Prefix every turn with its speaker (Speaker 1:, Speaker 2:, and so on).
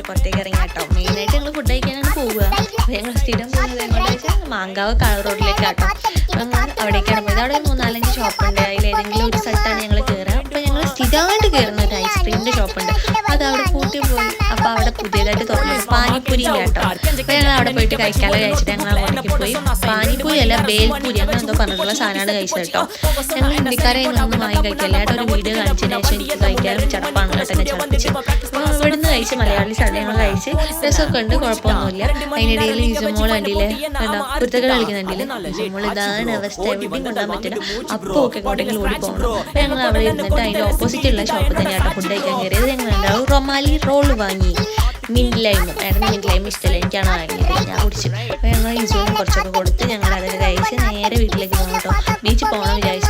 Speaker 1: പുറത്തേക്ക് ഇറങ്ങി കേട്ടോ. മെയിനായിട്ട് ഞങ്ങൾ ഫുഡ് കഴിക്കാനാണ് പോവുക. അപ്പോൾ ഞങ്ങൾ സ്ഥിരം പോകുന്നത് എങ്ങോട്ട് വെച്ചാൽ മാങ്കാവ് കളർ റോഡിലേക്ക് കേട്ടോ. അങ്ങനെ അവിടേക്കാണ് പോയത്. അവിടെ 3-4 ഷോപ്പുണ്ട്. അതിലേതെങ്കിലും ഒരു സ്ഥലത്താണ് ഞങ്ങൾ കയറുക. അപ്പോൾ ഞങ്ങൾ സ്ഥിരമായിട്ട് കയറുന്ന ഒരു ഐസ്ക്രീമിൻ്റെ ഷോപ്പുണ്ട്. അത് അവിടെ പൂട്ടി പോയി. അപ്പോൾ അവിടെ പുതിയതായിട്ട് തുറന്നത് പാനിപ്പൂരി കേട്ടോ. അപ്പോൾ ഞങ്ങൾ അവിടെ പോയിട്ട് കഴിക്കാതെ കഴിച്ചിട്ട് ഞങ്ങൾ അങ്ങോട്ടേക്ക് പോയി. പാനിപ്പൂരി അല്ല, ബേൽപൂരി അങ്ങനെ എന്തോ പറഞ്ഞിട്ടുള്ള സാധനമാണ് കഴിച്ചത് കേട്ടോ. ഞങ്ങൾ ഹിന്ദിക്കാരെ ഒന്നും വാങ്ങി കഴിക്കില്ല. ഒരു വീഡിയോ കാണിച്ചതിന് ശേഷം എനിക്ക് കഴിക്കാനും ചടപ്പാണ് കേട്ടോ. ചടപ്പിച്ച് അപ്പോൾ ഇവിടുന്ന് കഴിച്ച് മലയാളി സാധനം ഞങ്ങൾ കഴിച്ച് രസമൊക്കെ ഉണ്ട്, കുഴപ്പമൊന്നുമില്ല. അതിനിടയിൽ ഈസമോൾ വണ്ടിയിൽ എന്താ കുരുത്തകൾ കളിക്കുന്നുണ്ടില്ല. ഈസമോൾ ഇതാണ് അവസ്ഥ, എവിടെയും കൊണ്ടാൻ പറ്റില്ല. അപ്പോൾ ഒക്കെ എങ്ങോട്ടെങ്കിലും ഓടി പോകണം. അപ്പോൾ ഞങ്ങൾ അവിടെ ഇരുന്നിട്ട് അതിൻ്റെ ഓപ്പോസിറ്റുള്ള ഷോപ്പിൽ തന്നെയാട്ടോ ഫുഡ് കഴിക്കാൻ കയറിയത്. ഞങ്ങൾ ഉണ്ടാവും റൊമാലി റോള് വാങ്ങി. മിൻറ്റ് ലൈമും മിൻറ്റ് ലൈം ഇഷ്ടമല്ല, എനിക്കാണ് വാങ്ങിയത്. ഞാൻ കുടിച്ചു. അപ്പോൾ ഞങ്ങൾ ഈസോനും കുറച്ചൊക്കെ കൊടുത്ത് ഞങ്ങൾ അതൊക്കെ കഴിച്ച് നേരെ വീട്ടിലേക്ക് പോകും കേട്ടോ. ബീച്ചിൽ പോകണം വിചാരിച്ചു.